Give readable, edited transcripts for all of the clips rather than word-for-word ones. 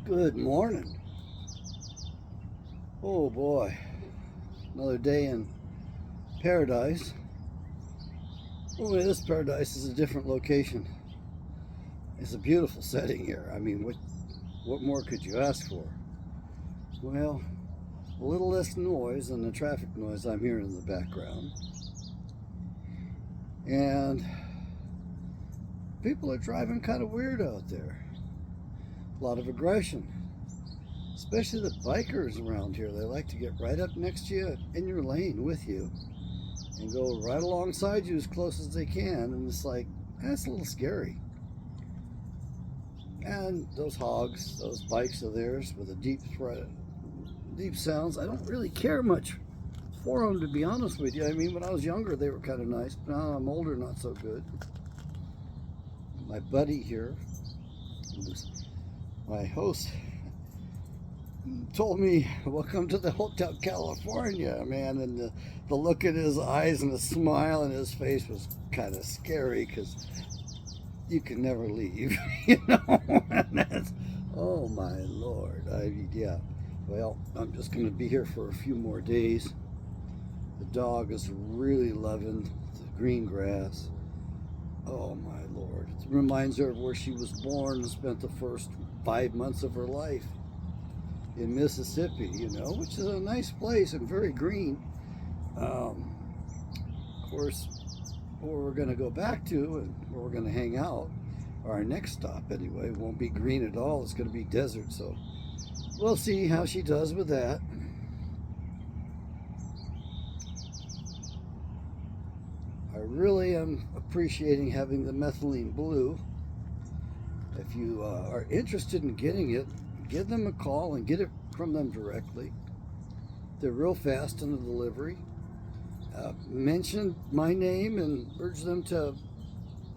Good morning. Oh boy, another day in paradise. Only this paradise is a different location. It's a beautiful setting here. I mean, what more could you ask for? Well, a little less noise than the traffic noise I'm hearing in the background. And people are driving kind of weird out there. A lot of aggression. Especially the bikers around here. They like to get right up next to you in your lane with you and go right alongside you as close as they can. And it's like, that's a little scary. And those hogs, those bikes of theirs with the deep sounds, I don't really care much for them, to be honest with you. I mean, when I was younger, they were kind of nice. But now I'm older, not so good. My buddy here, who's my host, told me, "Welcome to the Hotel California, man." And the look in his eyes and the smile in his face was kind of scary because you can never leave, you know. And that's, oh my lord. Yeah. Well, I'm just going to be here for a few more days. The dog is really loving the green grass. Oh my lord. It reminds her of where she was born and spent the first 5 months of her life in Mississippi, which is a nice place and very green. Of course, where we're going to go back to and where we're going to hang out, our next stop anyway, won't be green at all. It's going to be desert. So we'll see how she does with that. I really am appreciating having the methylene blue. If you are interested in getting it, give them a call and get it from them directly. They're real fast in the delivery. Mention my name and urge them to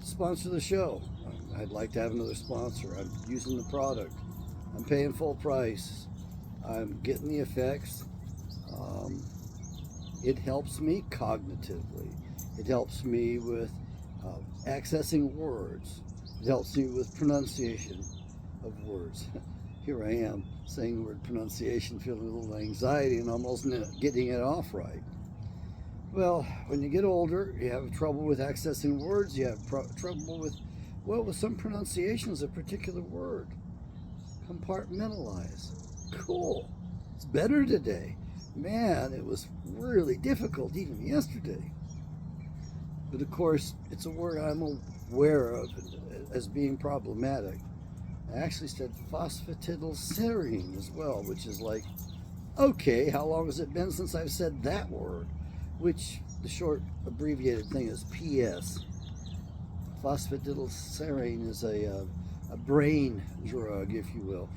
sponsor the show. I'd like to have another sponsor. I'm using the product. I'm paying full price. I'm getting the effects. Um, it helps me cognitively. It helps me with accessing words. It helps me with pronunciation of words. Here I am saying the word pronunciation, feeling a little anxiety and almost getting it off right. Well, when you get older, you have trouble with accessing words. You have trouble with some pronunciations of a particular word. Compartmentalize. Cool. It's better today. Man, it was really difficult even yesterday. But of course, it's a word I'm aware of as being problematic. I actually said phosphatidylserine as well, which is like, okay, how long has it been since I've said that word? Which the short abbreviated thing is PS. Phosphatidylserine is a brain drug, if you will.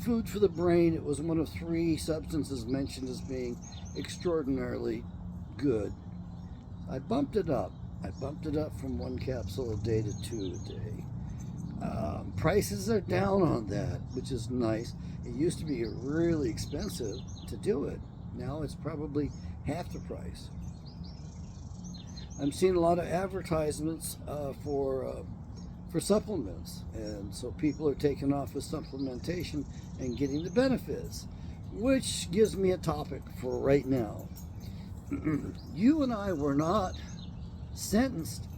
Food for the brain. It was one of 3 substances mentioned as being extraordinarily good. I bumped it up. I bumped it up from 1 capsule a day to 2 a day. Prices are down on that, which is nice. It used to be really expensive to do it. Now it's probably half the price. I'm seeing a lot of advertisements for supplements, and so people are taking off with supplementation and getting the benefits, which gives me a topic for right now. You and I were not sentenced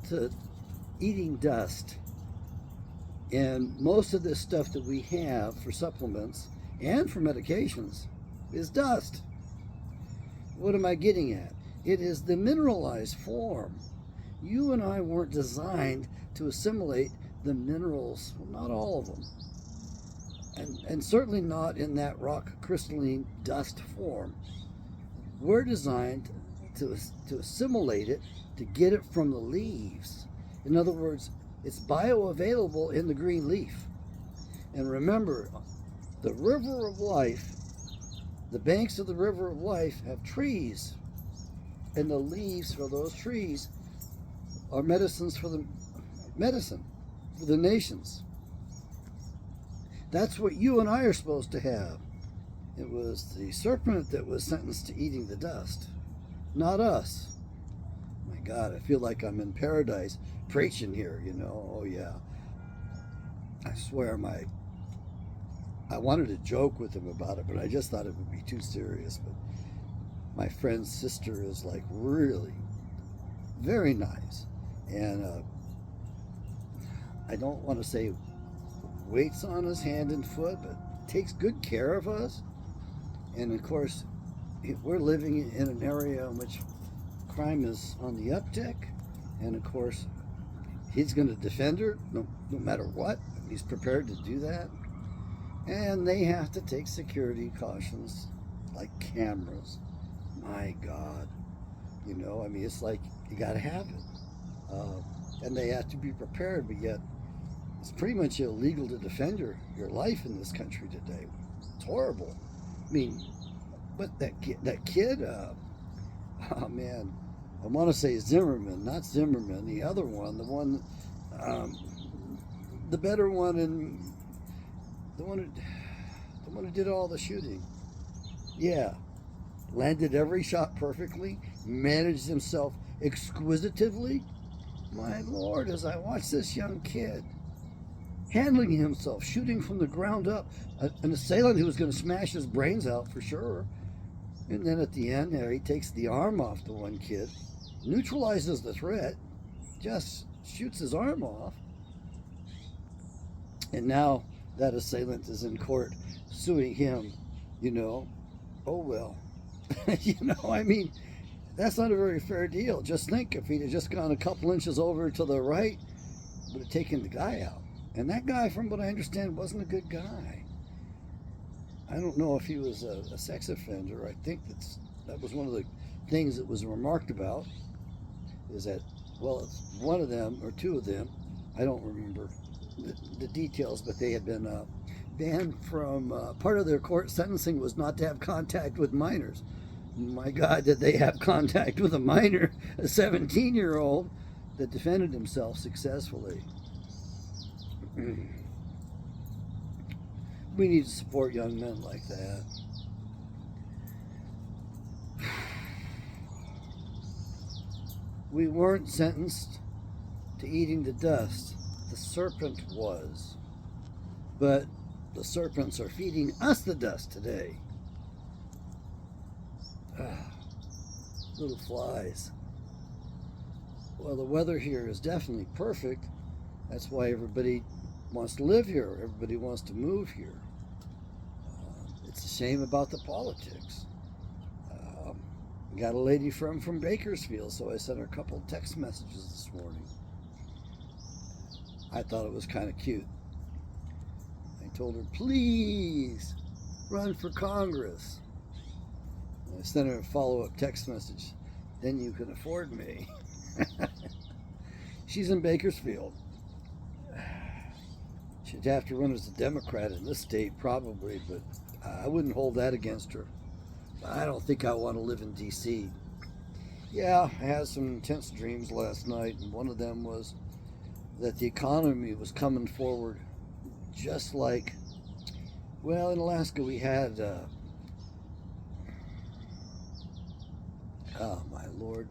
to eating dust. And most of this stuff that we have for supplements and for medications is dust. What am I getting at? It is the mineralized form. You and I weren't designed to assimilate the minerals, well, not all of them, and certainly not in that rock crystalline dust form. We're designed to assimilate it, to get it from the leaves. In other words, it's bioavailable in the green leaf. And remember, the river of life, the banks of the river of life have trees, and the leaves for those trees are medicine for the nations. That's what you and I are supposed to have. It was the serpent that was sentenced to eating the dust, not us. My God, I feel like I'm in paradise preaching here, Oh, yeah. I swear I wanted to joke with him about it, but I just thought it would be too serious. But my friend's sister is like really very nice. And I don't want to say waits on us hand and foot, but takes good care of us. And of course, we're living in an area in which crime is on the uptick. And of course, he's going to defend her no matter what. He's prepared to do that. And they have to take security cautions like cameras. My God. You know, I mean, it's like you got to have it. And they have to be prepared, but yet it's pretty much illegal to defend your life in this country today. It's horrible. I mean, but that kid, oh man, I want to say Zimmerman, not Zimmerman, the other one, the better one, and the one who did all the shooting. Yeah, landed every shot perfectly, managed himself exquisitively. My Lord, as I watch this young kid handling himself, shooting from the ground up, an assailant who was going to smash his brains out for sure. And then at the end there, he takes the arm off the one kid, neutralizes the threat, just shoots his arm off. And now that assailant is in court suing him, you know. Oh well. You know, I mean, that's not a very fair deal. Just think if he'd have just gone a couple inches over to the right, would have taken the guy out. And that guy, from what I understand, wasn't a good guy. I don't know if he was a sex offender. I think that was one of the things that was remarked about, is that, well, it's one of them or two of them, I don't remember the details, but they had been banned from, part of their court sentencing was not to have contact with minors. My God, did they have contact with a minor, a 17-year-old that defended himself successfully. We need to support young men like that. We weren't sentenced to eating the dust. The serpent was. But the serpents are feeding us the dust today. Little flies. Well, the weather here is definitely perfect. That's why everybody wants to live here. Everybody wants to move here. It's a shame about the politics. Got a lady from Bakersfield, so I sent her a couple text messages this morning. I thought it was kind of cute. I told her, please run for Congress. And I sent her a follow-up text message. Then you can afford me. She's in Bakersfield. She'd have to run as a Democrat in this state, probably, but I wouldn't hold that against her. I don't think I want to live in D.C. Yeah, I had some intense dreams last night, and one of them was that the economy was coming forward just like, well, in Alaska we had, oh my Lord,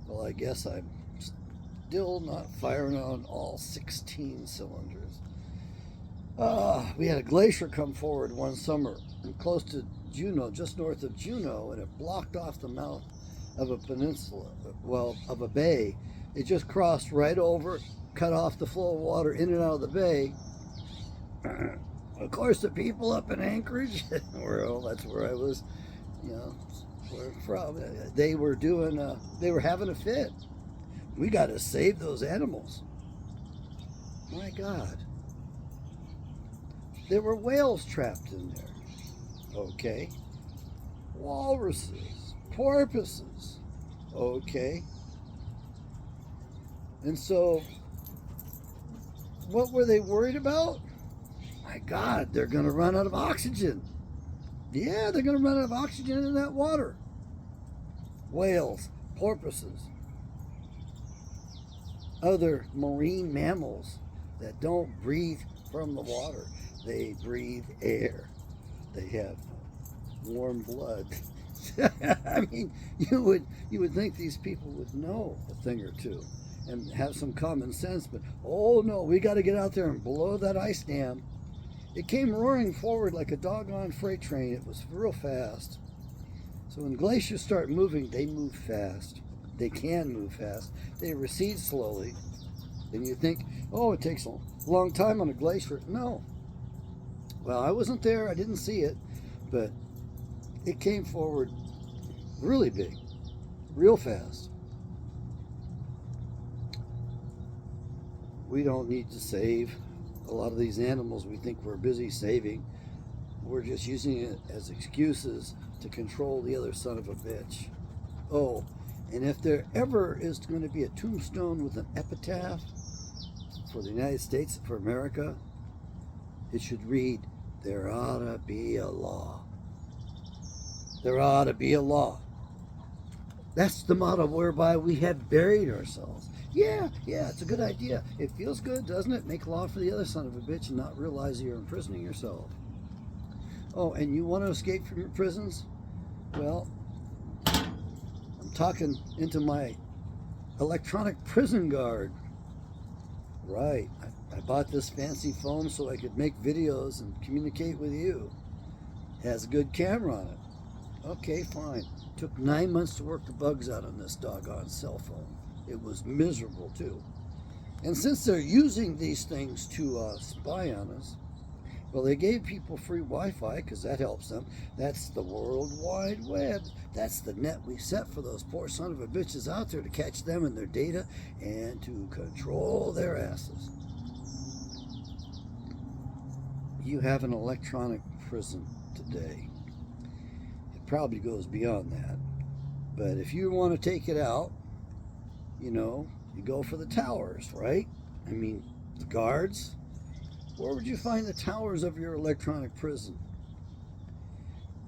well, I guess I'm still not firing on all 16 cylinders. We had a glacier come forward one summer close to Juneau, just north of Juneau, and it blocked off the mouth of a peninsula, well, of a bay. It just crossed right over, cut off the flow of water in and out of the bay. Of course, the people up in Anchorage, well, that's where I was, you know, where from, they were having a fit. We got to save those animals. My God. There were whales trapped in there. Okay. Walruses, porpoises. Okay. And so, what were they worried about? My God, they're going to run out of oxygen. Yeah, they're going to run out of oxygen in that water. Whales, porpoises, other marine mammals that don't breathe from the water. They breathe air. They have warm blood. I mean, you would think these people would know a thing or two. and have some common sense. But oh no, we got to get out there and blow that ice dam. It came roaring forward like a doggone freight train. It was real fast. So when glaciers start moving, they move fast. They can move fast. They recede slowly. And you think, oh, it takes a long time on a glacier. No. Well, I wasn't there. I didn't see it. But it came forward really big, real fast. We don't need to save a lot of these animals we think we're busy saving. We're just using it as excuses to control the other son of a bitch. Oh, and if there ever is going to be a tombstone with an epitaph for the United States, for America, it should read, there ought to be a law. There ought to be a law. That's the motto whereby we have buried ourselves. Yeah, it's a good idea. It feels good, doesn't it? Make law for the other son of a bitch and not realize you're imprisoning yourself. Oh, and you want to escape from your prisons? Well, I'm talking into my electronic prison guard. Right. I bought this fancy phone so I could make videos and communicate with you. It has a good camera on it. Okay, fine. Took 9 months to work the bugs out on this doggone cell phone. It was miserable too. And since they're using these things to spy on us, well, they gave people free Wi-Fi because that helps them. That's the World Wide Web. That's the net we set for those poor son of a bitches out there to catch them and their data and to control their asses. You have an electronic prison today. It probably goes beyond that. But if you want to take it out, you go for the towers, right? I mean, the guards. Where would you find the towers of your electronic prison?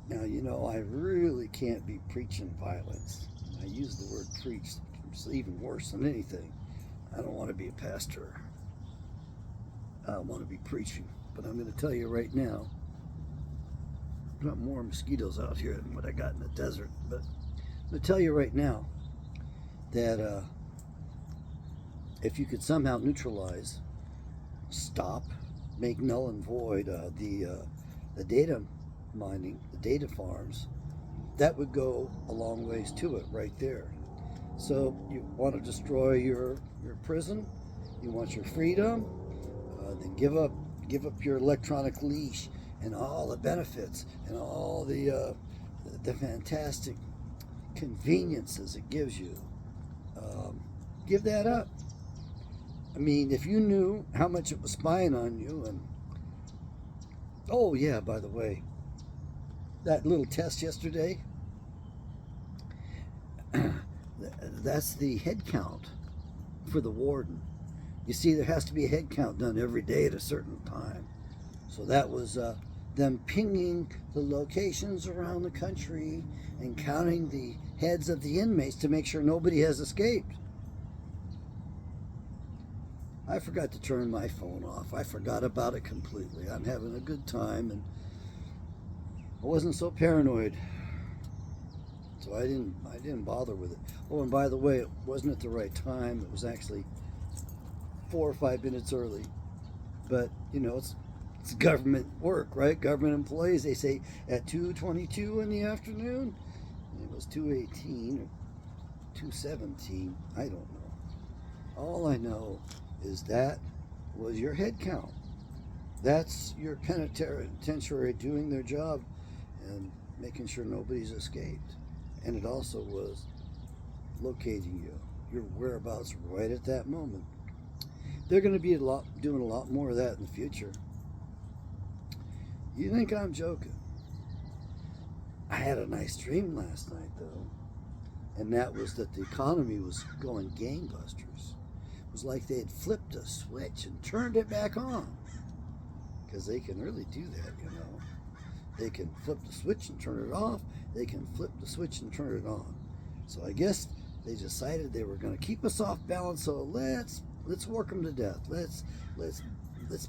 Now, I really can't be preaching violence. I use the word preach. It's even worse than anything. I don't want to be a pastor. I want to be preaching. But I'm going to tell you right now, I've got more mosquitoes out here than what I got in the desert. But I'm going to tell you right now that if you could somehow neutralize, stop, make null and void the data mining, the data farms, that would go a long ways to it right there. So you want to destroy your prison, you want your freedom, then give up your electronic leash and all the benefits and all the fantastic conveniences it gives you. Give that up. I mean, if you knew how much it was spying on you, and oh yeah, by the way, that little test yesterday, that's the head count for the warden. You see, there has to be a head count done every day at a certain time. So that was them pinging the locations around the country and counting the heads of the inmates to make sure nobody has escaped. I forgot to turn my phone off. I forgot about it completely. I'm having a good time, and I wasn't so paranoid, so I didn't bother with it. Oh, and by the way, it wasn't at the right time. It was actually 4 or 5 minutes early. But it's government work, right? Government employees, they say at 2:22 in the afternoon. It was 2:18 or 2:17. I don't know. All I know is that was your head count. That's your penitentiary doing their job and making sure nobody's escaped. And it also was locating you, your whereabouts right at that moment. They're going to be doing a lot more of that in the future. You think I'm joking? I had a nice dream last night, though, and that was that the economy was going gangbusters. It was like they had flipped a switch and turned it back on, because they can really do that, They can flip the switch and turn it off. They can flip the switch and turn it on. So I guess they decided they were going to keep us off balance. So let's work them to death. Let's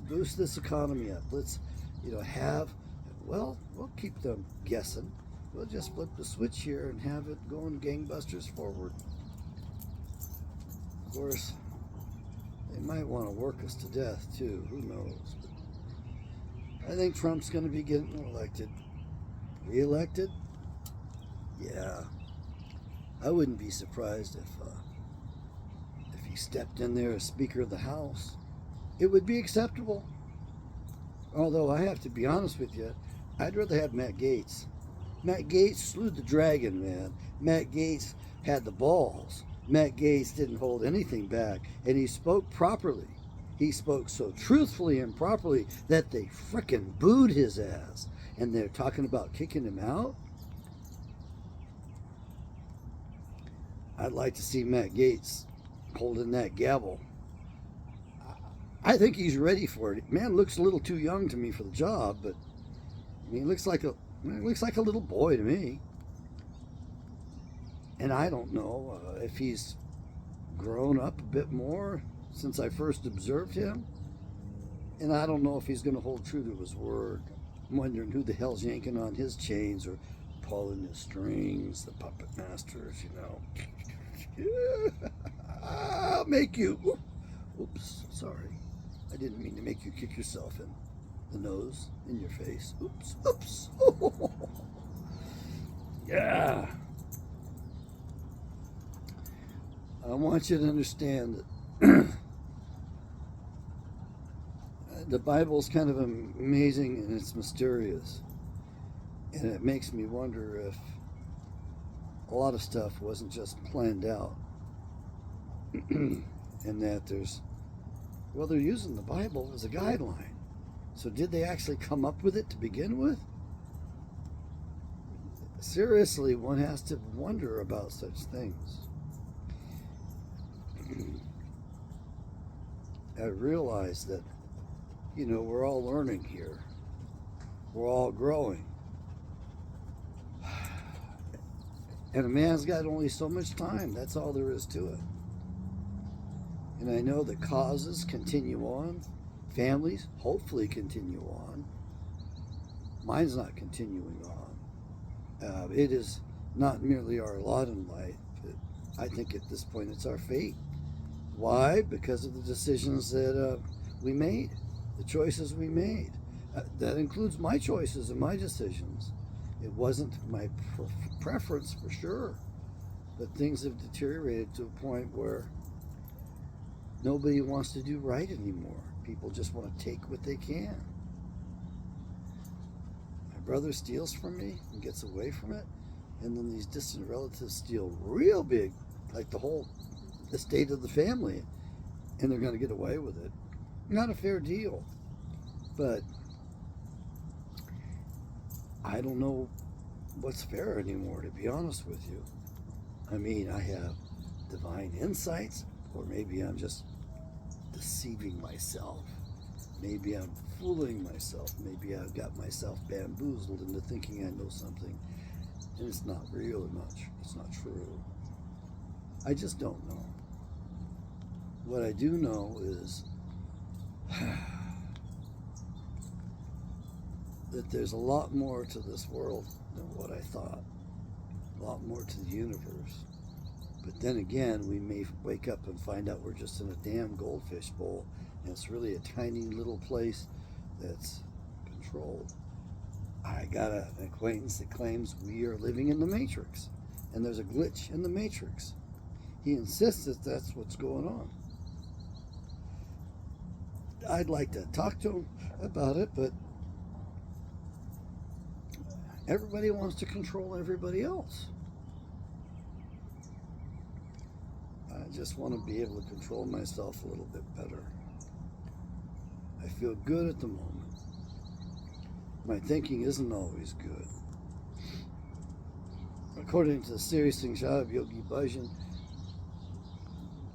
boost this economy up. Let's we'll keep them guessing. We'll just flip the switch here and have it going gangbusters forward. Of course, they might want to work us to death too. Who knows? But I think Trump's going to be getting elected. Re-elected? Yeah. I wouldn't be surprised if he stepped in there as Speaker of the House. It would be acceptable. Although I have to be honest with you, I'd rather have Matt Gaetz. Matt Gaetz slew the dragon, man. Matt Gaetz had the balls. Matt Gaetz didn't hold anything back, and he spoke properly. He spoke so truthfully and properly that they frickin' booed his ass. And they're talking about kicking him out? I'd like to see Matt Gaetz holding that gavel. I think he's ready for it. Man looks a little too young to me for the job, but I mean, he looks like a little boy to me. And I don't know if he's grown up a bit more since I first observed him. And I don't know if he's going to hold true to his word. I'm wondering who the hell's yanking on his chains or pulling his strings, the puppet masters, you know. I'll make you. Oops, sorry. I didn't mean to make you kick yourself in the nose, in your face. Oops, oops. Yeah. I want you to understand that the Bible's kind of amazing and it's mysterious. And it makes me wonder if a lot of stuff wasn't just planned out. And that they're using the Bible as a guideline. So did they actually come up with it to begin with? Seriously, one has to wonder about such things. I realize that, we're all learning here. We're all growing. And a man's got only so much time. That's all there is to it. And I know that causes continue on. Families hopefully continue on. Mine's not continuing on. It is not merely our lot in life. I think at this point it's our fate. Why? Because of the decisions that we made, the choices we made. That includes my choices and my decisions. It wasn't my preference for sure, but things have deteriorated to a point where nobody wants to do right anymore. People just want to take what they can. My brother steals from me and gets away from it, and then these distant relatives steal real big, like the whole estate of the family, and they're going to get away with it. Not a fair deal, but I don't know what's fair anymore, to be honest with you. I mean, I have divine insights, or maybe I'm just deceiving myself. Maybe I'm fooling myself. Maybe I've got myself bamboozled into thinking I know something, and it's not real or much. It's not true. I just don't know. What I do know is that there's a lot more to this world than what I thought. A lot more to the universe. But then again, we may wake up and find out we're just in a damn goldfish bowl, and it's really a tiny little place that's controlled. I got an acquaintance that claims we are living in the Matrix, and there's a glitch in the Matrix. He insists that that's what's going on. I'd like to talk to him about it, but everybody wants to control everybody else. I just want to be able to control myself a little bit better. I feel good at the moment. My thinking isn't always good. According to the Serious Thing Shot of Yogi Bhajan,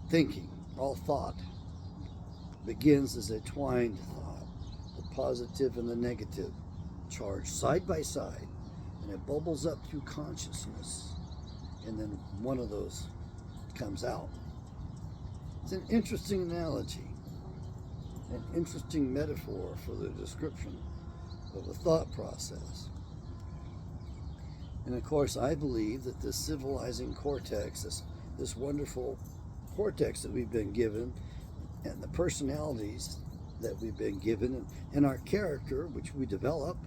thinking, all thought, begins as a twined thought, the positive and the negative, charged side by side, and it bubbles up through consciousness, and then one of those comes out. It's an interesting analogy, an interesting metaphor for the description of a thought process. And of course, I believe that this civilizing cortex, this wonderful cortex that we've been given and the personalities that we've been given and our character, which we develop,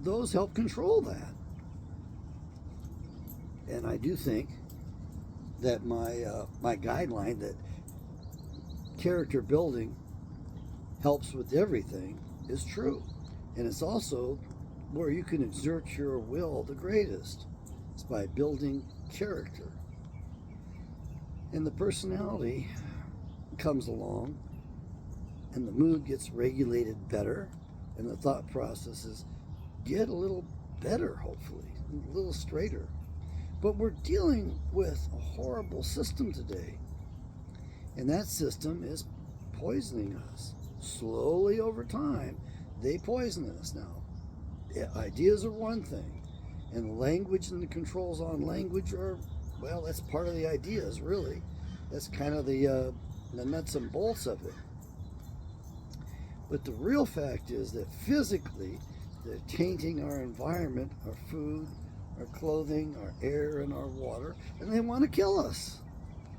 those help control that. And I do think that my guideline that character building helps with everything is true. And it's also where you can exert your will the greatest. It's by building character. And the personality comes along and the mood gets regulated better and the thought processes get a little better, hopefully, a little straighter. But we're dealing with a horrible system today. And that system is poisoning us. Slowly over time, they poison us now. Ideas are one thing, and the language and the controls on language are, well, that's part of the ideas, really. That's kind of the nuts and bolts of it. But the real fact is that physically, they're tainting our environment, our food, our clothing, our air, and our water, and they want to kill us.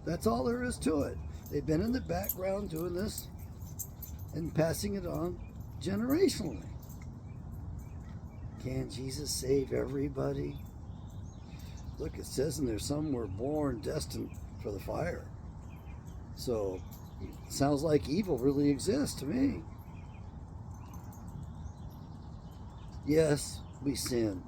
That's all there is to it. They've been in the background doing this and passing it on generationally. Can Jesus save everybody? Look, it says in there some were born destined for the fire. So, it sounds like evil really exists to me. Yes, we sin.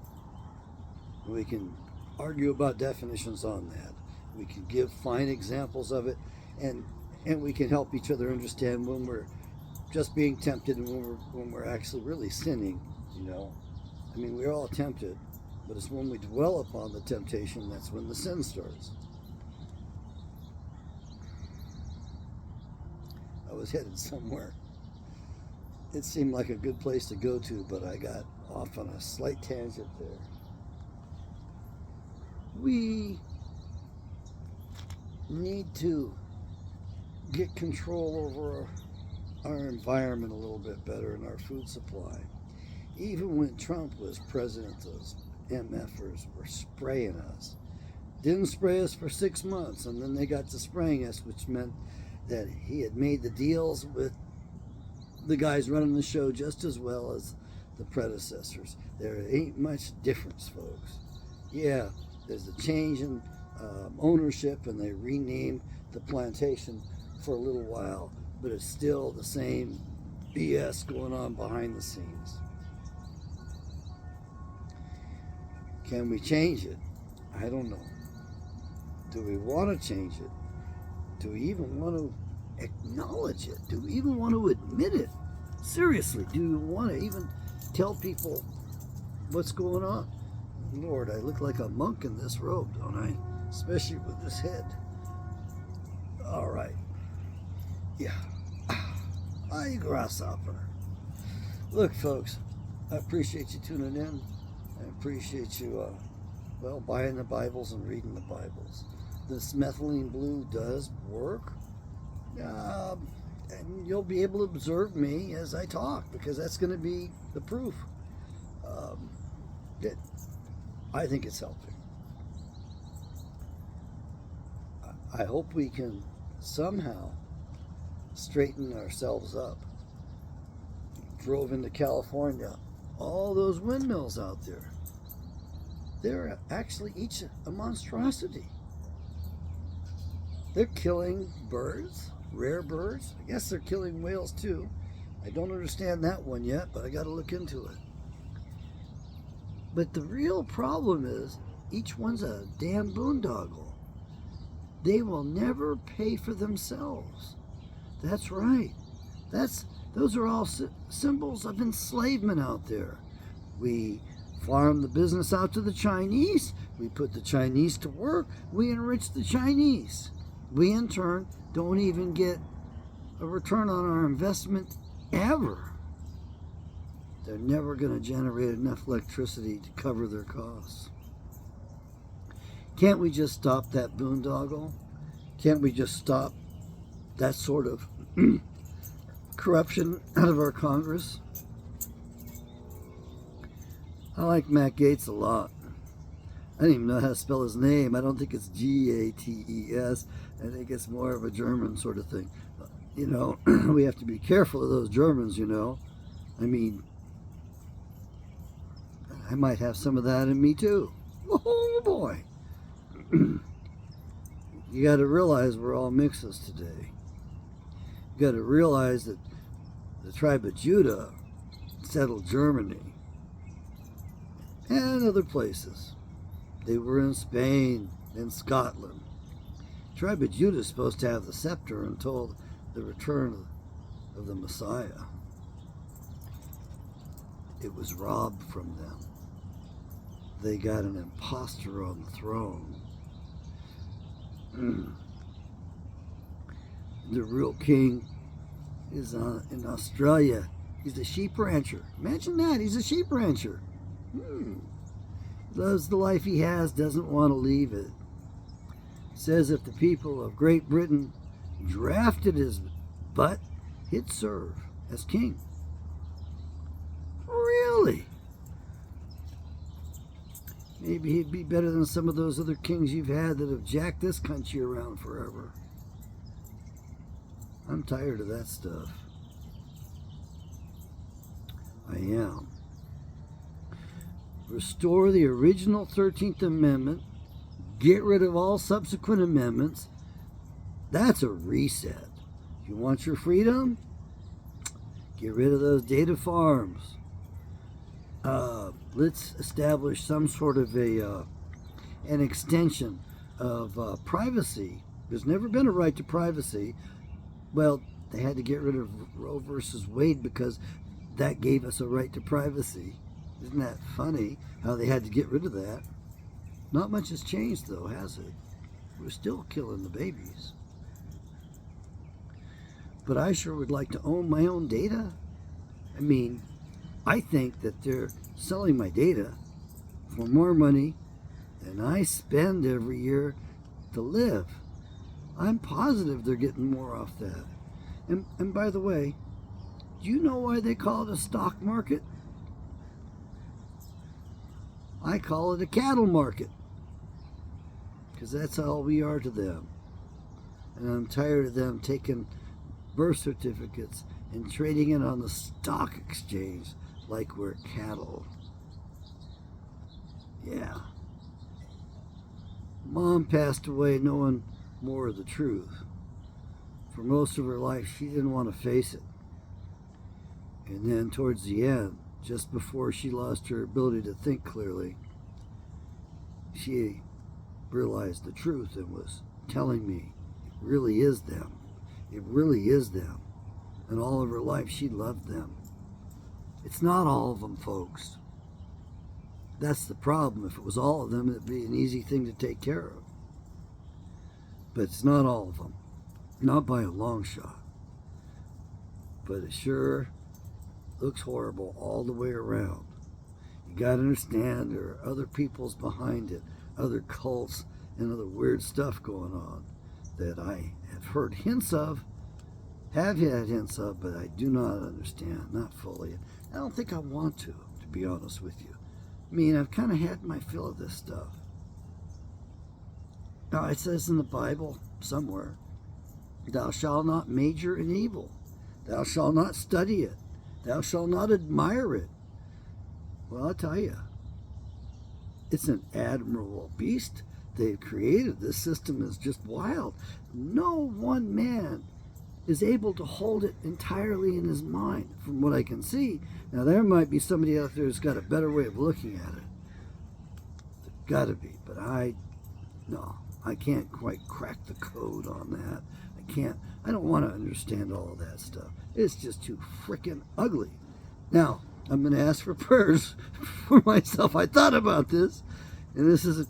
We can argue about definitions on that. We can give fine examples of it, and we can help each other understand when we're just being tempted and when we're actually really sinning, you know. I mean, we're all tempted, but it's when we dwell upon the temptation that's when the sin starts. I was headed somewhere. It seemed like a good place to go to, but I got off on a slight tangent there. We need to get control over our environment a little bit better and our food supply. Even when Trump was president, those MFers were spraying us. Didn't spray us for 6 months, and then they got to spraying us, which meant that he had made the deals with the guys running the show just as well as the predecessors. There ain't much difference, folks. Yeah, there's a change in ownership, and they renamed the plantation for a little while, but it's still the same BS going on behind the scenes. Can we change it? I don't know. Do we want to change it? Do we even want to acknowledge it? Do we even want to admit it? Seriously, do we want to even tell people what's going on? Lord, I look like a monk in this robe, don't I? Especially with this head. All right. Yeah. Ay, grasshopper. Look, folks, I appreciate you tuning in. I appreciate you, buying the Bibles and reading the Bibles. This methylene blue does work. And you'll be able to observe me as I talk, because that's going to be the proof. I think it's helping. I hope we can somehow straighten ourselves up. Drove into California, all those windmills out there, they're actually each a monstrosity. They're killing birds, rare birds. I guess they're killing whales too. I don't understand that one yet, but I got to look into it. But the real problem is each one's a damn boondoggle. They will never pay for themselves. That's right. Those are all symbols of enslavement out there. We farm the business out to the Chinese. We put the Chinese to work. We enrich the Chinese. We, in turn, don't even get a return on our investment ever. They're never going to generate enough electricity to cover their costs. Can't we just stop that boondoggle? Can't we just stop that sort of corruption out of our Congress? I like Matt Gaetz a lot. I don't even know how to spell his name. I don't think it's Gates. I think it's more of a German sort of thing. You know, we have to be careful of those Germans, you know. I mean, I might have some of that in me too. Oh boy. You got to realize we're all mixes today. You got to realize that the tribe of Judah settled Germany and other places. They were in Spain and Scotland. The tribe of Judah is supposed to have the scepter until the return of the Messiah. It was robbed from them. They got an imposter on the throne. The real king is in Australia. He's a sheep rancher. Imagine that. He's a sheep rancher. Loves the life he has, doesn't want to leave it. Says if the people of Great Britain drafted his butt, he'd serve as king. Really? Maybe he'd be better than some of those other kings you've had that have jacked this country around forever. I'm tired of that stuff. I am. Restore the original 13th Amendment. Get rid of all subsequent amendments. That's a reset. You want your freedom? Get rid of those data farms. Let's establish some sort of an extension of privacy. There's never been a right to privacy. Well, they had to get rid of Roe versus Wade because that gave us a right to privacy. Isn't that funny how they had to get rid of that? Not much has changed though, has it? We're still killing the babies. But I sure would like to own my own data. I mean, I think that they're selling my data for more money than I spend every year to live. I'm positive they're getting more off that. And by the way, do you know why they call it a stock market? I call it a cattle market. Because that's all we are to them. And I'm tired of them taking birth certificates and trading it on the stock exchange like we're cattle. Yeah. Mom passed away knowing more of the truth. For most of her life, she didn't want to face it. And then towards the end, just before she lost her ability to think clearly, she realized the truth and was telling me it really is them. It really is them. And all of her life, she loved them. It's not all of them, folks. That's the problem. If it was all of them, it'd be an easy thing to take care of. But it's not all of them. Not by a long shot. But it sure looks horrible all the way around. You got to understand there are other peoples behind it, other cults and other weird stuff going on that I have heard hints of, have had hints of, but I do not understand, not fully. I don't think I want to be honest with you. I mean, I've kind of had my fill of this stuff. Now, it says in the Bible somewhere, thou shalt not major in evil. Thou shalt not study it. Thou shalt not admire it. Well, I'll tell you, it's an admirable beast they've created. This system is just wild. No one man is able to hold it entirely in his mind, from what I can see. Now, there might be somebody out there who's got a better way of looking at it. There's got to be, but I can't quite crack the code on that. I don't want to understand all of that stuff. It's just too freaking ugly. Now, I'm going to ask for prayers for myself. I thought about this, and this is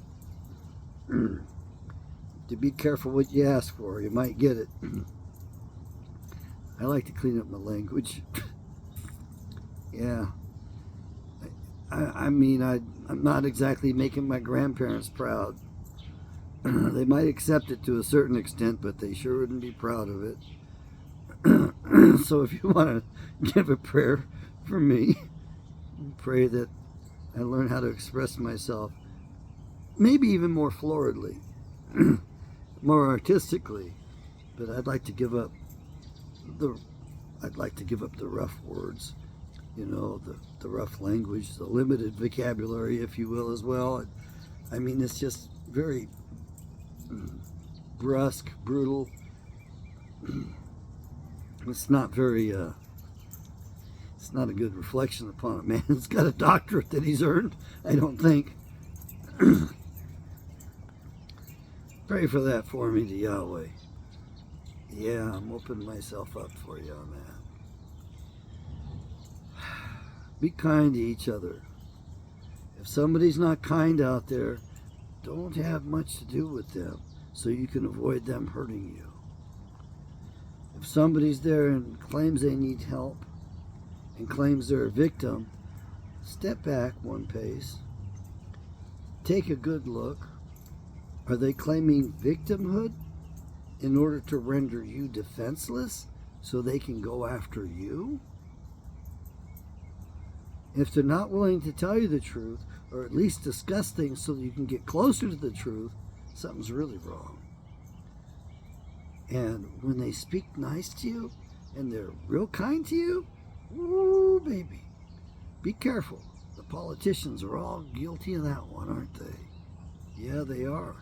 to be careful what you ask for. You might get it. I like to clean up my language. Yeah. I mean, I'm not exactly making my grandparents proud. They might accept it to a certain extent, but they sure wouldn't be proud of it. So if you want to give a prayer for me, pray that I learn how to express myself maybe even more floridly, more artistically. But I'd like to give up the rough words, the rough language, the limited vocabulary, if you will, as well. I mean, it's just very brusque, brutal. It's not very, it's not a good reflection upon a man who's got a doctorate that he's earned, I don't think. Pray for that for me to Yahweh. Yeah, I'm opening myself up for you on that. Be kind to each other. If somebody's not kind out there, don't have much to do with them so you can avoid them hurting you. If somebody's there and claims they need help and claims they're a victim, step back one pace. Take a good look. Are they claiming victimhood in order to render you defenseless so they can go after you? If they're not willing to tell you the truth, or at least discuss things so that you can get closer to the truth, something's really wrong. And when they speak nice to you and they're real kind to you, ooh, baby, be careful. The politicians are all guilty of that one, aren't they? Yeah, they are.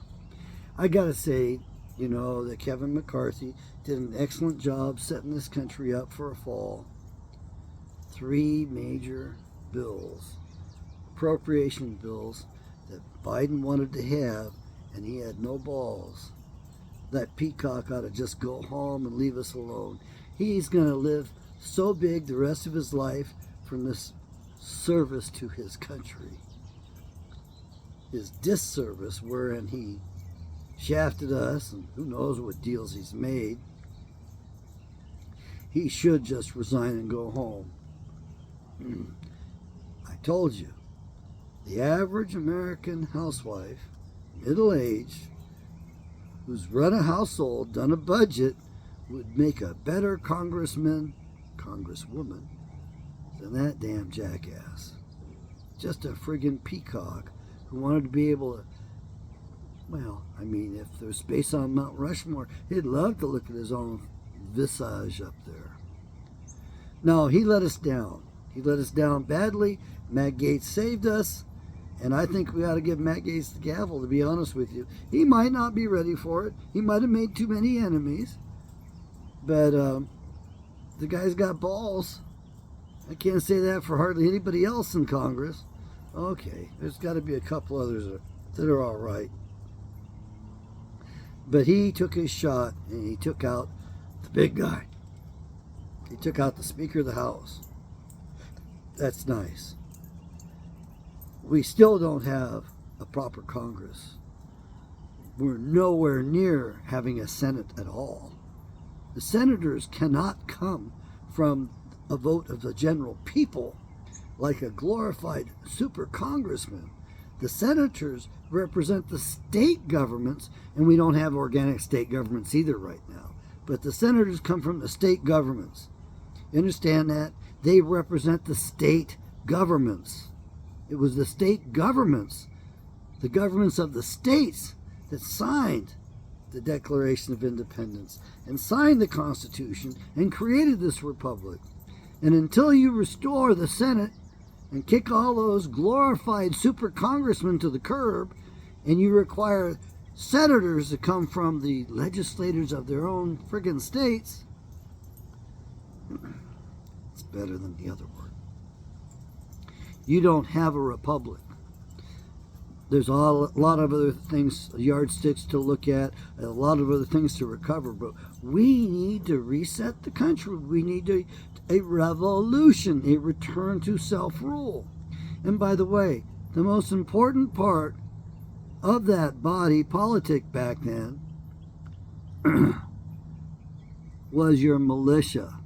I gotta say, that Kevin McCarthy did an excellent job setting this country up for a fall. 3 major bills, appropriation bills, that Biden wanted to have, and he had no balls. That peacock ought to just go home and leave us alone. He's going to live so big the rest of his life from this service to his country. His disservice, wherein he shafted us, and who knows what deals he's made. He should just resign and go home. I told you, the average American housewife, middle-aged, who's run a household, done a budget, would make a better congressman, congresswoman, than that damn jackass. Just a friggin' peacock who wanted to be able to, if there's space on Mount Rushmore, he'd love to look at his own visage up there. No, he let us down. He let us down badly. Matt Gaetz saved us. And I think we ought to give Matt Gaetz the gavel, to be honest with you. He might not be ready for it. He might have made too many enemies. But the guy's got balls. I can't say that for hardly anybody else in Congress. Okay, there's got to be a couple others that are all right. But he took his shot, and he took out the big guy. He took out the Speaker of the House. That's nice. We still don't have a proper Congress. We're nowhere near having a Senate at all. The senators cannot come from a vote of the general people like a glorified super congressman. The senators represent the state governments, and we don't have organic state governments either right now. But the senators come from the state governments. You understand that? They represent the state governments. It was the state governments, the governments of the states, that signed the Declaration of Independence and signed the Constitution and created this republic. And until you restore the Senate and kick all those glorified super congressmen to the curb, and you require senators to come from the legislators of their own friggin' states, it's better than the other word. You don't have a republic. There's a lot of other things, yardsticks to look at, a lot of other things to recover, but we need to reset the country. We need a revolution, a return to self-rule. And by the way, the most important part of that body politic back then was your militia.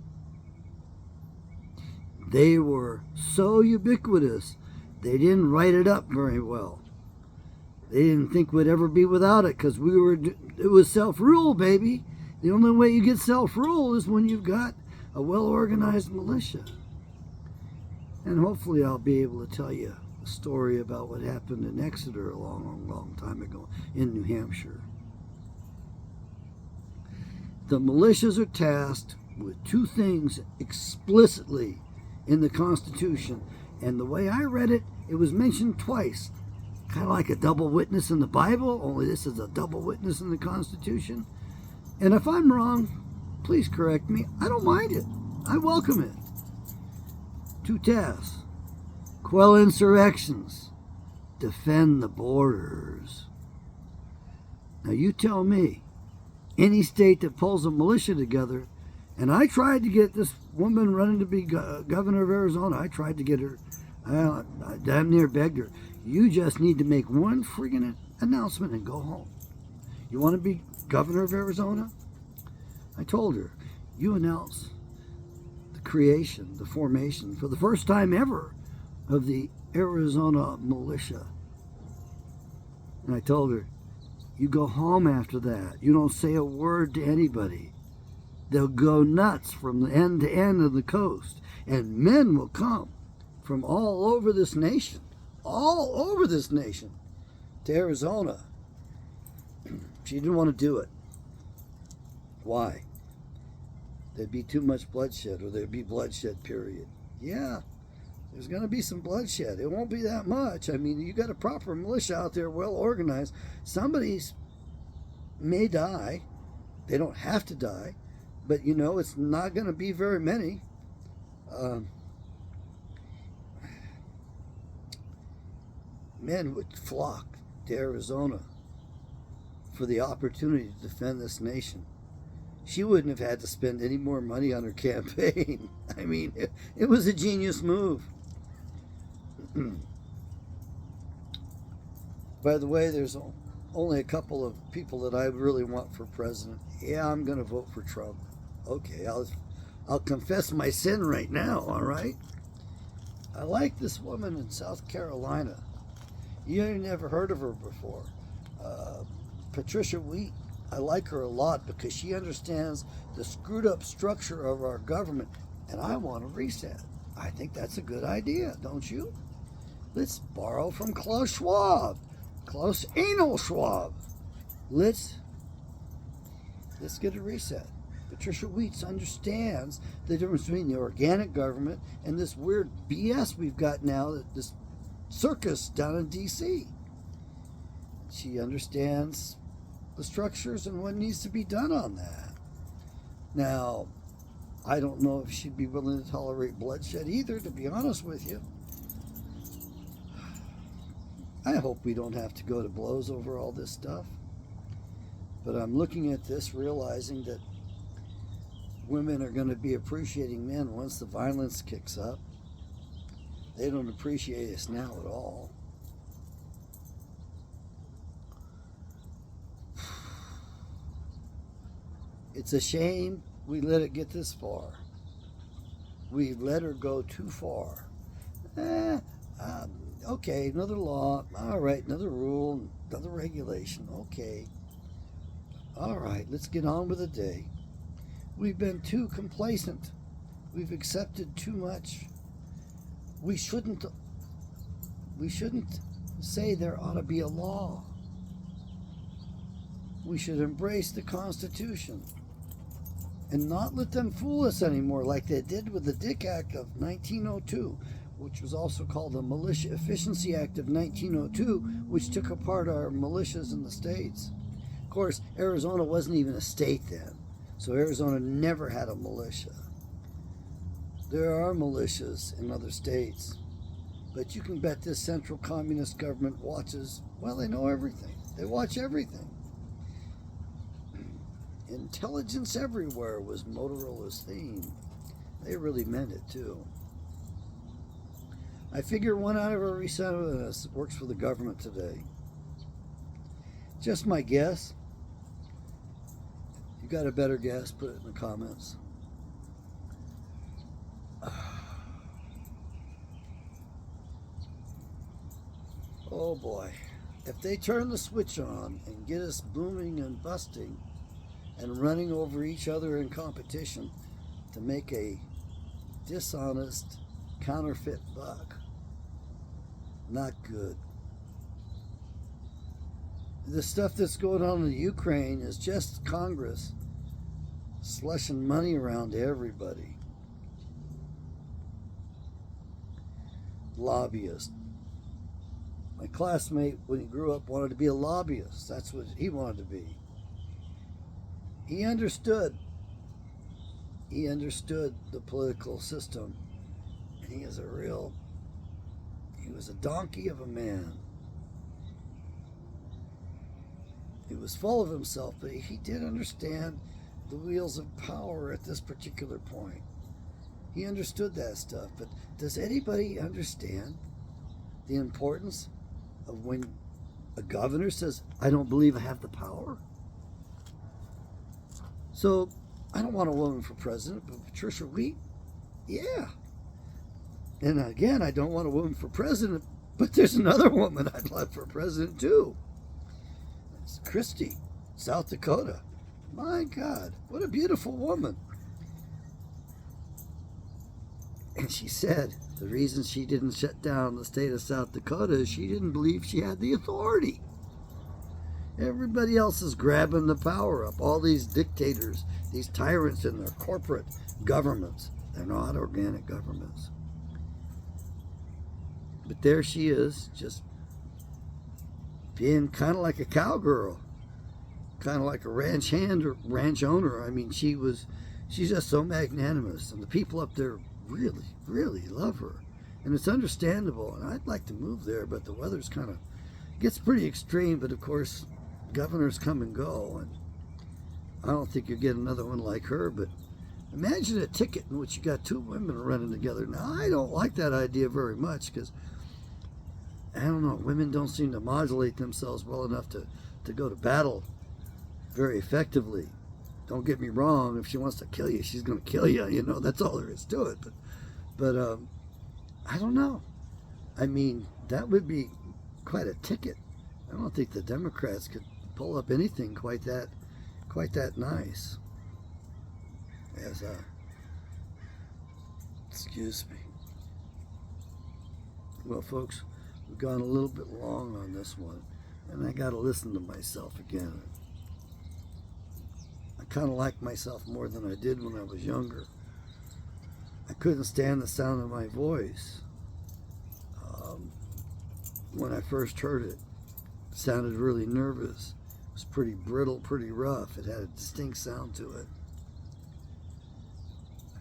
They were so ubiquitous, they didn't write it up very well. They didn't think we'd ever be without it because it was self-rule, baby. The only way you get self-rule is when you've got a well-organized militia. And hopefully I'll be able to tell you story about what happened in Exeter a long, long time ago in New Hampshire. The militias are tasked with two things explicitly in the Constitution. And the way I read it, it was mentioned twice. Kind of like a double witness in the Bible, only this is a double witness in the Constitution. And if I'm wrong, please correct me. I don't mind it. I welcome it. Two tasks: quell insurrections, defend the borders. Now you tell me, any state that pulls a militia together, and I tried to get this woman running to be governor of Arizona, I tried to get her, I damn near begged her, you just need to make one friggin' announcement and go home. You want to be governor of Arizona? I told her, you announce the creation, the formation, for the first time ever, of the Arizona militia. And I told her, you go home after that. You don't say a word to anybody. They'll go nuts from the end to end of the coast. And men will come from all over this nation, to Arizona. She didn't want to do it. Why? There'd be too much bloodshed, or there'd be bloodshed, period. Yeah, there's going to be some bloodshed. It won't be that much. I mean, you got a proper militia out there, well organized. Somebody may die. They don't have to die. But, you know, it's not going to be very many. Men would flock to Arizona for the opportunity to defend this nation. She wouldn't have had to spend any more money on her campaign. I mean, it was a genius move. By the way, there's only a couple of people that I really want for president. Yeah, I'm going to vote for Trump. Okay, I'll confess my sin right now, all right? I like this woman in South Carolina. You ain't never heard of her before. Patricia Wheat. I like her a lot because she understands the screwed up structure of our government, and I want to reset. I think that's a good idea, don't you? Let's borrow from Klaus Schwab. Klaus Anal Schwab. Let's get a reset. Patricia Wheat understands the difference between the organic government and this weird BS we've got now, this circus down in D.C. She understands the structures and what needs to be done on that. Now, I don't know if she'd be willing to tolerate bloodshed either, to be honest with you. I hope we don't have to go to blows over all this stuff. But I'm looking at this, realizing that women are going to be appreciating men once the violence kicks up. They don't appreciate us now at all. It's a shame we let it get this far. We let her go too far. Okay, another law. All right, another rule, another regulation. Okay. All right, let's get on with the day. We've been too complacent. We've accepted too much. We shouldn't say there ought to be a law. We should embrace the Constitution and not let them fool us anymore like they did with the Dick Act of 1902, which was also called the Militia Efficiency Act of 1902, which took apart our militias in the states. Of course, Arizona wasn't even a state then, so Arizona never had a militia. There are militias in other states, but you can bet this central communist government watches, well, they know everything. They watch everything. Intelligence everywhere was Motorola's theme. They really meant it, too. I figure 1 out of every 7 of us works for the government today. Just my guess. If you got a better guess, put it in the comments. Oh boy. If they turn the switch on and get us booming and busting and running over each other in competition to make a dishonest, counterfeit buck, Not good. The stuff that's going on in Ukraine is just Congress slushing money around to everybody. Lobbyist. My classmate, when he grew up, wanted to be a lobbyist. That's what he wanted to be. He understood. He understood the political system. And he was a donkey of a man. He was full of himself, but he did understand the wheels of power at this particular point. He understood that stuff. But does anybody understand the importance of when a governor says, I don't believe I have the power? So I don't want a woman for president, but Patricia Wheat, yeah. And again, I don't want a woman for president, but there's another woman I'd like for president too. It's Christie, South Dakota. My God, what a beautiful woman. And she said the reason she didn't shut down the state of South Dakota is she didn't believe she had the authority. Everybody else is grabbing the power up. All these dictators, these tyrants in their corporate governments. They're not organic governments. But there she is, just being kind of like a cowgirl, kind of like a ranch hand or ranch owner. I mean, she's just so magnanimous, and the people up there really, really love her. And it's understandable, and I'd like to move there, but the weather's kind of gets pretty extreme. But of course, governors come and go, and I don't think you'll get another one like her. But imagine a ticket in which you got two women running together. Now, I don't like that idea very much because, I don't know, women don't seem to modulate themselves well enough to go to battle very effectively. Don't get me wrong, if she wants to kill you, she's going to kill you, that's all there is to it. But I don't know. I mean, that would be quite a ticket. I don't think the Democrats could pull up anything quite that nice. Excuse me. Well, folks, we've gone a little bit long on this one, and I got to listen to myself again. I kind of like myself more than I did when I was younger. I couldn't stand the sound of my voice. When I first heard it, it sounded really nervous. It was pretty brittle, pretty rough. It had a distinct sound to it.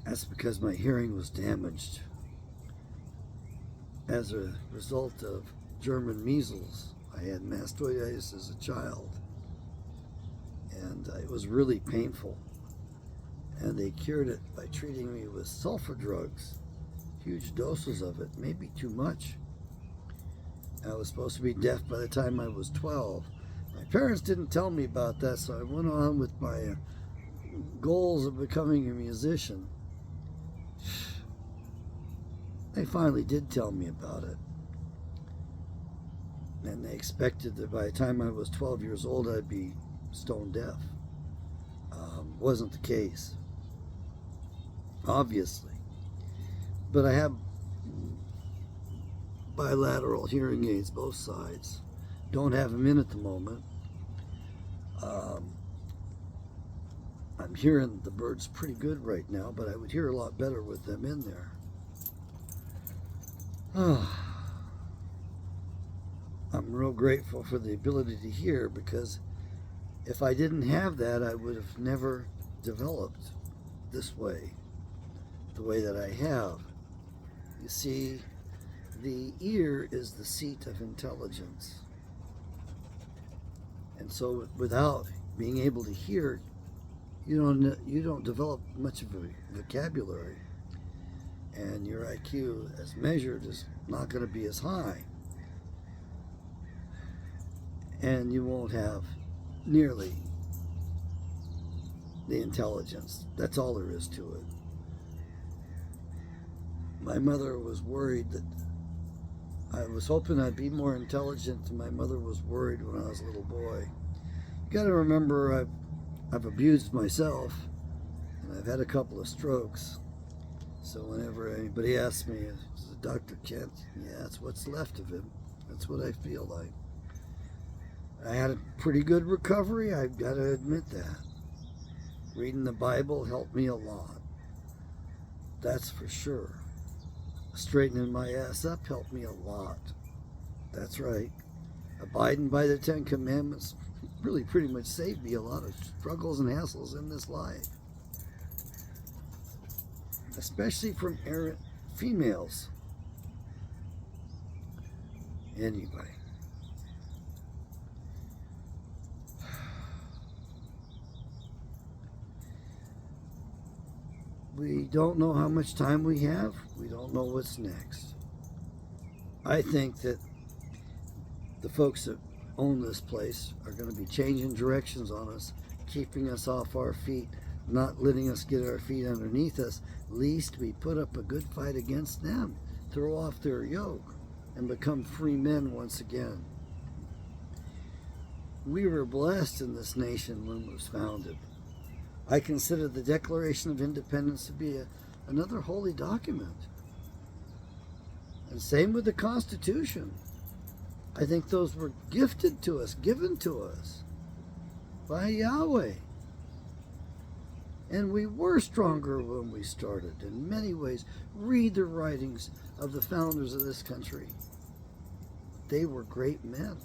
That's because my hearing was damaged as a result of German measles. I had mastoiditis as a child, and it was really painful. And they cured it by treating me with sulfur drugs, huge doses of it, maybe too much. I was supposed to be deaf by the time I was 12. My parents didn't tell me about that, so I went on with my goals of becoming a musician. They finally did tell me about it. And they expected that by the time I was 12 years old, I'd be stone deaf. Wasn't the case, obviously. But I have bilateral hearing aids, both sides. Don't have them in at the moment. I'm hearing the birds pretty good right now, but I would hear a lot better with them in there. I'm real grateful for the ability to hear, because if I didn't have that, I would have never developed this way, the way that I have. You see, the ear is the seat of intelligence. And so without being able to hear, you don't develop much of a vocabulary. And your IQ, as measured, is not going to be as high. And you won't have nearly the intelligence. That's all there is to it. My mother was worried that I was hoping I'd be more intelligent, and my mother was worried when I was a little boy. You got to remember, I've abused myself, and I've had a couple of strokes. So whenever anybody asks me, is it Dr. Kent. Yeah, that's what's left of him. That's what I feel like. I had a pretty good recovery, I've got to admit that. Reading the Bible helped me a lot. That's for sure. Straightening my ass up helped me a lot. That's right. Abiding by the Ten Commandments really pretty much saved me a lot of struggles and hassles in this life. Especially from errant females. Anyway. We don't know how much time we have. We don't know what's next. I think that the folks that own this place are going to be changing directions on us, keeping us off our feet, not letting us get our feet underneath us, lest we put up a good fight against them, throw off their yoke, and become free men once again. We were blessed in this nation when it was founded. I consider the Declaration of Independence to be another holy document. And same with the Constitution. I think those were gifted to us, given to us by Yahweh. And we were stronger when we started. In many ways, read the writings of the founders of this country. They were great men.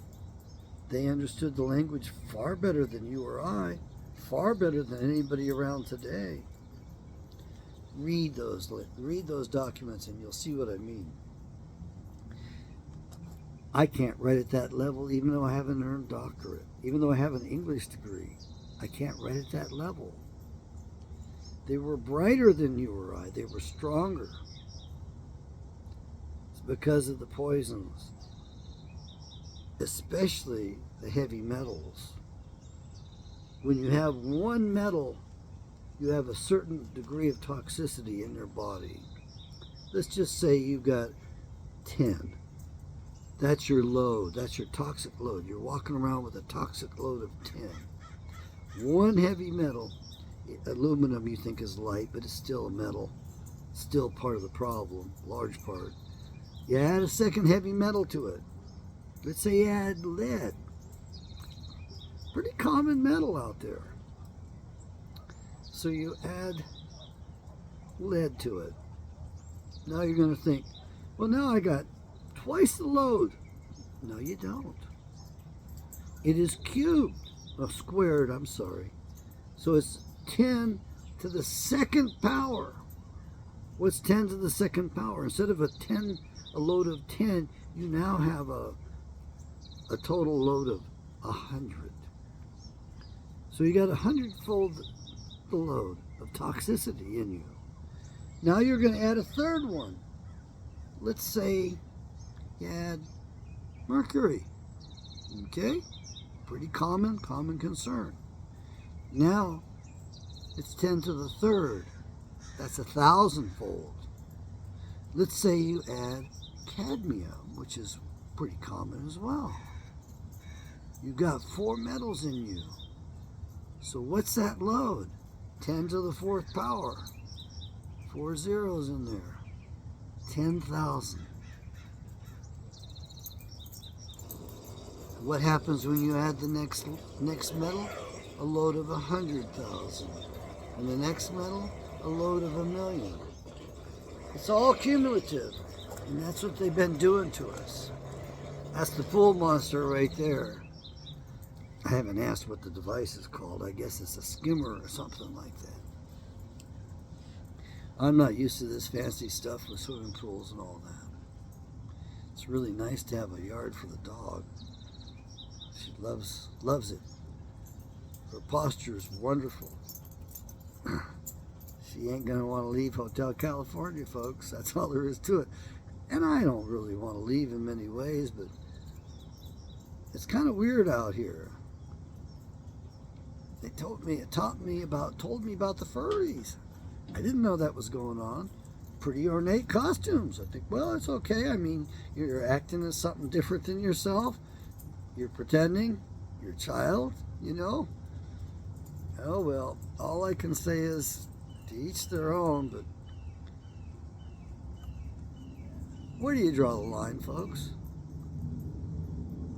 They understood the language far better than you or I. Far better than anybody around today. Read those documents and you'll see what I mean. I can't write at that level even though I have an earned doctorate. Even though I have an English degree, I can't write at that level. They were brighter than you or I. They were stronger. It's because of the poisons, especially the heavy metals. When you have one metal, you have a certain degree of toxicity in your body. Let's just say you've got 10. That's your load. That's your toxic load. You're walking around with a toxic load of 10. One heavy metal, aluminum you think is light, but it's still a metal. Still part of the problem, large part. You add a second heavy metal to it. Let's say you add lead. Pretty common metal out there. So you add lead to it. Now you're going to think, well, now I got twice the load. No, you don't. It is cubed. Squared, I'm sorry. So it's 10 to the second power. What's 10 to the second power? Instead of a load of 10, you now have a total load of 100. So you got 100-fold the load of toxicity in you. Now you're going to add a third one. Let's say you add mercury. Okay? Pretty common concern. Now it's 10 to the third. That's 1,000-fold. Let's say you add cadmium, which is pretty common as well. You've got 4 metals in you. So what's that load? 10 to the 4th power. 4 zeros in there. 10,000. What happens when you add the next metal? A load of 100,000. And the next metal, a load of 1,000,000. It's all cumulative. And that's what they've been doing to us. That's the pool monster right there. I haven't asked what the device is called. I guess it's a skimmer or something like that. I'm not used to this fancy stuff with swimming pools and all that. It's really nice to have a yard for the dog. She loves it. Her posture is wonderful. She ain't going to want to leave Hotel California, folks. That's all there is to it. And I don't really want to leave in many ways, but it's kind of weird out here. They told me about the furries. I didn't know that was going on. Pretty ornate costumes. I think, well, it's okay. I mean, you're acting as something different than yourself. You're pretending. You're a child, you know. Oh, well, all I can say is to each their own, but Where do you draw the line, folks?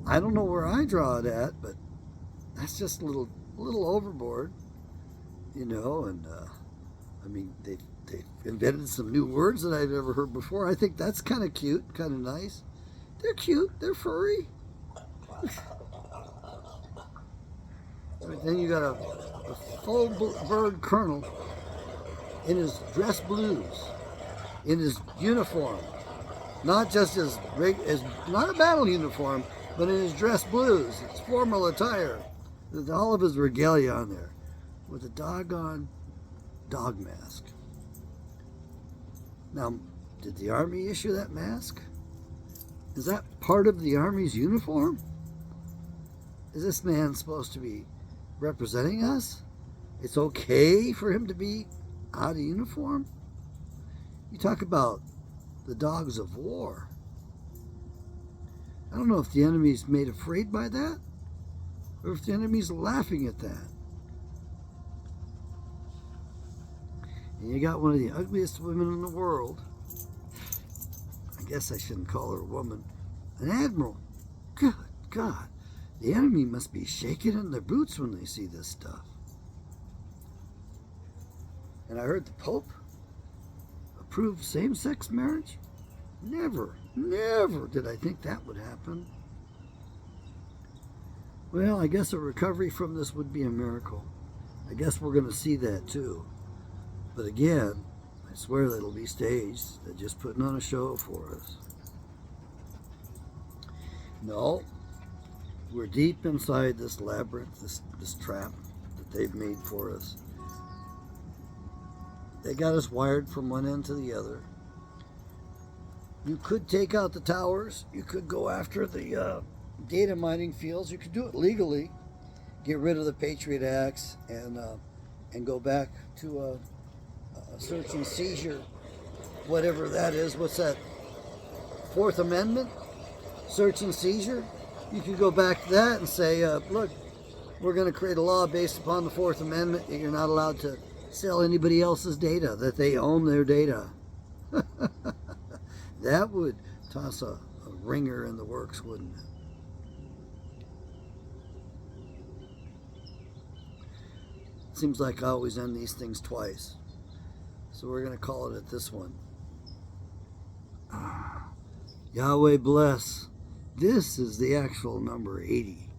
I don't know where I draw it at, but that's just a little overboard, you know. And I mean, they invented some new words that I've never heard before. I think that's kind of cute, kind of nice. They're cute. They're furry. But then you got a full bird colonel in his dress blues, in his uniform, not just his not a battle uniform, but in his dress blues, his formal attire, with all of his regalia on there, with a doggone dog mask. Now, did the Army issue that mask? Is that part of the Army's uniform? Is this man supposed to be representing us? It's okay for him to be out of uniform? You talk about the dogs of war. I don't know if the enemy's made afraid by that, or if the enemy's laughing at that. And you got one of the ugliest women in the world. I guess I shouldn't call her a woman. An admiral. Good God. The enemy must be shaking in their boots when they see this stuff. And I heard the Pope approve same-sex marriage. Never did I think that would happen. Well, I guess a recovery from this would be a miracle. I guess we're going to see that too. But again, I swear that'll be staged. They're just putting on a show for us. No, we're deep inside this labyrinth, this trap that they've made for us. They got us wired from one end to the other. You could take out the towers. You could go after the data mining fields. You could do it legally. Get rid of the Patriot Acts and go back to a search and seizure, whatever that is. What's that? Fourth Amendment? Search and seizure? You could go back to that and say, look, we're going to create a law based upon the Fourth Amendment that you're not allowed to sell anybody else's data, that they own their data. That would toss a ringer in the works, wouldn't it? Seems like I always end these things twice. So we're going to call it at this one. Yahweh bless. This is the actual number 80.